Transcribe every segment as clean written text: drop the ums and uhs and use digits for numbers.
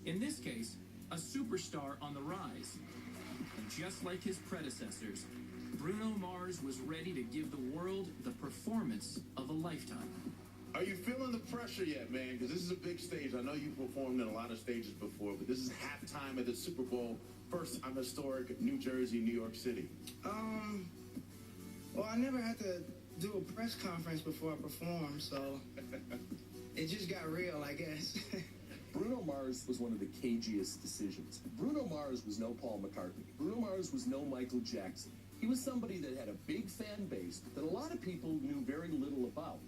In this case, a superstar on the rise. And just like his predecessors, Bruno Mars was ready to give the world the performance of a lifetime. Are you feeling the pressure yet, man? Because this is a big stage. I know you've performed in a lot of stages before, but this is halftime at the Super Bowl. First time historic New Jersey, New York City. Well, I never had to do a press conference before I performed, so it just got real, I guess. Bruno Mars was one of the cagiest decisions. Bruno Mars was no Paul McCartney. Bruno Mars was no Michael Jackson. He was somebody that had a big fan base that a lot of people knew very little about.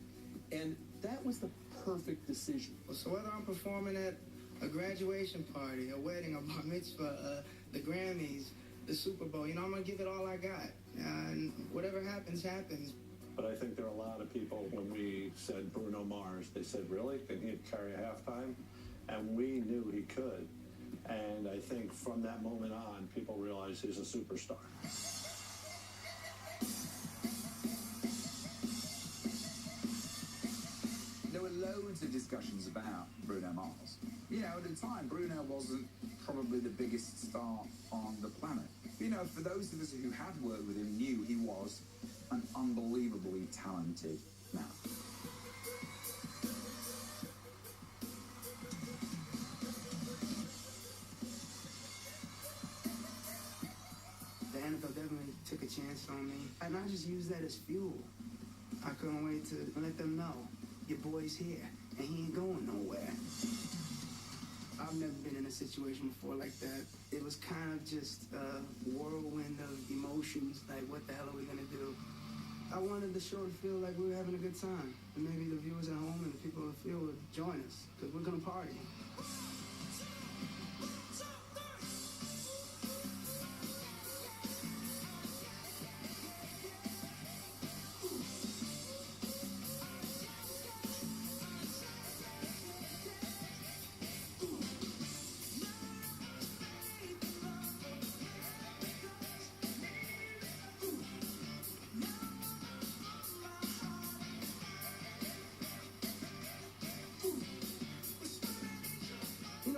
And that was the perfect decision. So whether I'm performing at a graduation party, a wedding, a bar mitzvah, the Grammys, the Super Bowl, I'm going to give it all I got. And whatever happens, happens. But I think there are a lot of people, when we said Bruno Mars, they said, really? Can he carry a halftime? And we knew he could. And I think from that moment on, people realized he's a superstar. There were loads of discussions about Bruno Mars. At the time, Bruno wasn't probably the biggest star on the planet. For those of us who had worked with him, knew he was an unbelievably talented man. The NFL definitely took a chance on me, and I just used that as fuel. I couldn't wait to let them know, your boy's here, and he ain't going nowhere. I've never been in a situation before like that. It was kind of just a whirlwind of emotions, like what the hell are we gonna do? I wanted the show to feel like we were having a good time, and maybe the viewers at home and the people in the field would join us, because we're gonna party.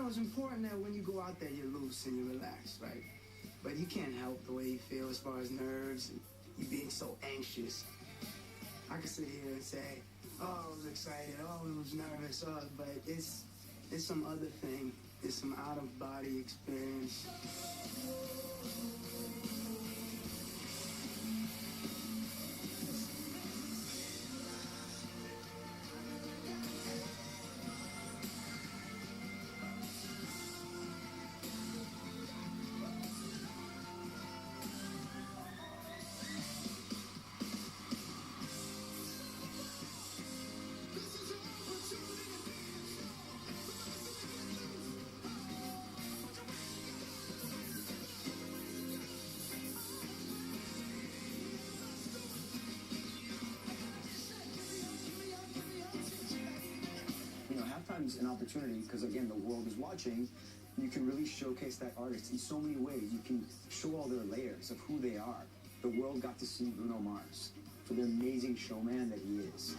It's important that when you go out there, you're loose and you're relaxed, right? But you can't help the way you feel as far as nerves and you being so anxious. I could sit here and say, oh, I was excited, oh, I was nervous, but it's some other thing. It's some out-of-body experience. Halftime's an opportunity because, again, the world is watching. You can really showcase that artist in so many ways. You can show all their layers of who they are. The world got to see Bruno Mars for the amazing showman that he is.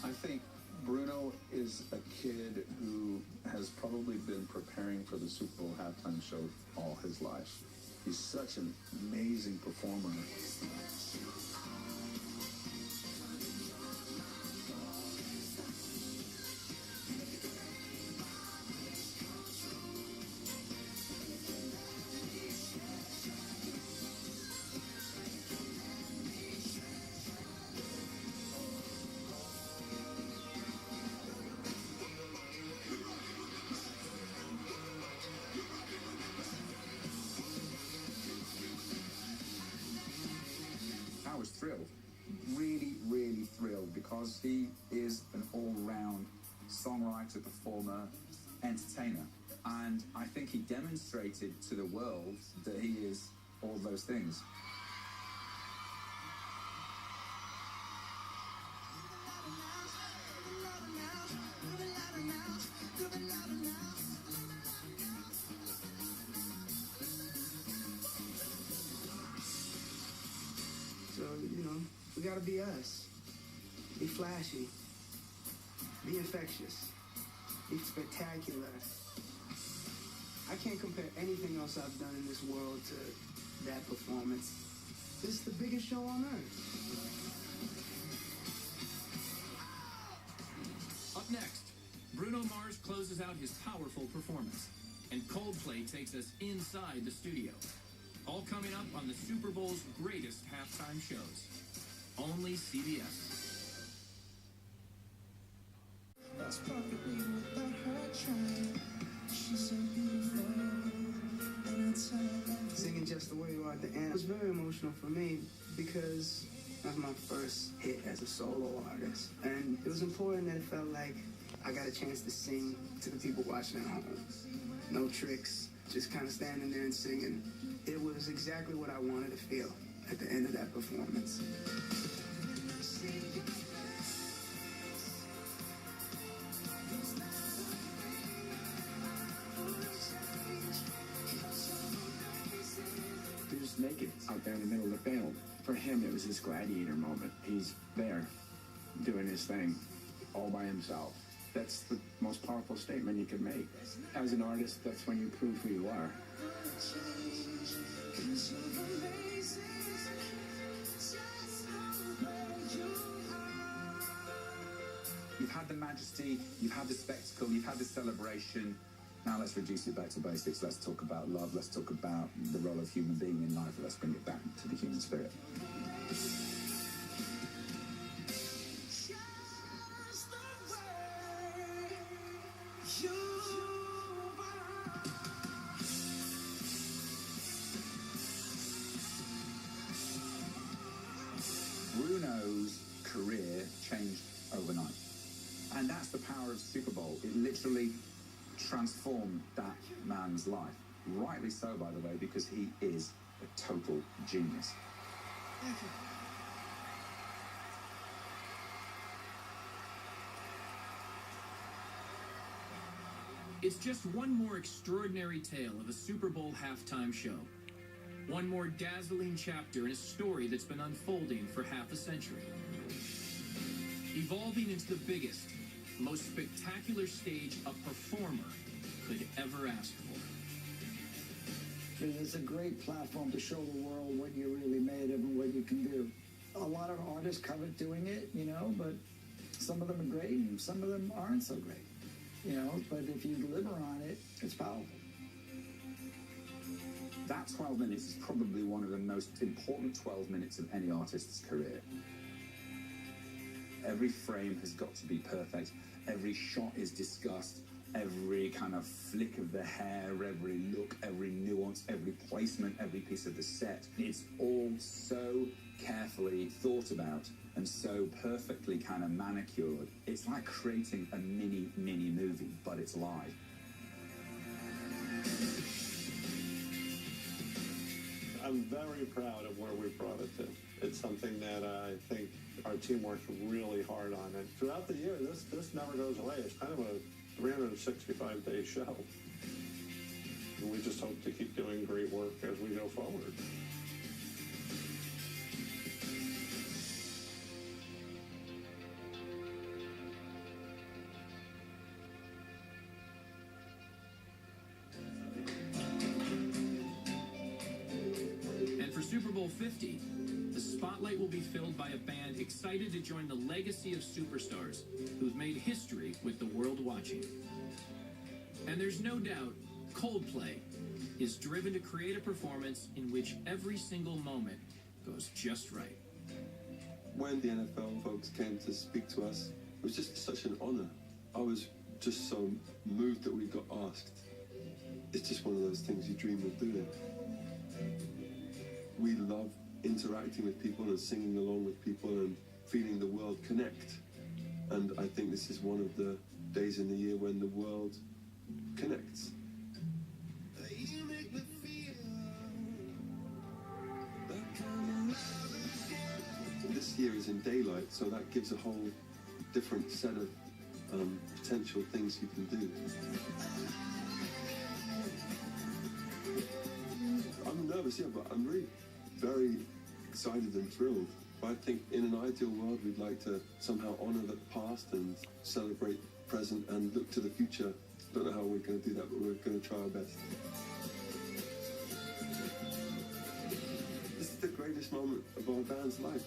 I think Bruno is a kid who has probably been preparing for the Super Bowl halftime show all his life. He's such an amazing performer. I was thrilled, really, really thrilled, because he is an all-round songwriter, performer, entertainer. And I think he demonstrated to the world that he is all those things. So, you know, we gotta be us. Be flashy. Be infectious. Be spectacular. I can't compare anything else I've done in this world to that performance. This is the biggest show on earth. Up next, Bruno Mars closes out his powerful performance, and Coldplay takes us inside the studio. All coming up on the Super Bowl's greatest halftime shows. Only CBS. That's perfectly without her trying. She's so beautiful, and I tell her everything. Singing Just the Way You Are at the end was very emotional for me because that was my first hit as a solo artist. And it was important that it felt like I got a chance to sing to the people watching at home. No tricks, just kind of standing there and singing. It was exactly what I wanted to feel at the end of that performance. They're just naked out there in the middle of the field. For him, it was his gladiator moment. He's there doing his thing all by himself. That's the most powerful statement you could make. As an artist, that's when you prove who you are. You've had the majesty, you've had the spectacle, you've had the celebration. Now let's reduce it back to basics. Let's talk about love. Let's talk about the role of human being in life. Let's bring it back to the human spirit. Bruno's career changed overnight. And that's the power of Super Bowl. It literally transformed that man's life. Rightly so, by the way, because he is a total genius. Thank you. It's just one more extraordinary tale of a Super Bowl halftime show. One more dazzling chapter in a story that's been unfolding for half a century. Evolving into the biggest, most spectacular stage a performer could ever ask for. It's a great platform to show the world what you're really made of and what you can do. A lot of artists covet doing it, you know, but some of them are great and some of them aren't so great, you know, but if you deliver on it, it's powerful. That 12 minutes is probably one of the most important 12 minutes of any artist's career. Every frame has got to be perfect. Every shot is discussed. Every kind of flick of the hair, every look, every nuance, every placement, every piece of the set. It's all so carefully thought about and so perfectly kind of manicured. It's like creating a mini movie, but it's live. I'm very proud of where we brought it to. It's something that I think our team works really hard on. And throughout the year, this never goes away. It's kind of a 365-day show. And we just hope to keep doing great work as we go forward. Super Bowl 50, the spotlight will be filled by a band excited to join the legacy of superstars who've made history with the world watching. And there's no doubt Coldplay is driven to create a performance in which every single moment goes just right. When the NFL folks came to speak to us, it was just such an honor. I was just so moved that we got asked. It's just one of those things you dream of doing. We love interacting with people and singing along with people and feeling the world connect. And I think this is one of the days in the year when the world connects. This year is in daylight, so that gives a whole different set of potential things you can do. I'm nervous, yeah, but I'm really very excited and thrilled. But I think in an ideal world, we'd like to somehow honour the past and celebrate present and look to the future. Don't know how we're going to do that, but we're going to try our best. This is the greatest moment of our band's life.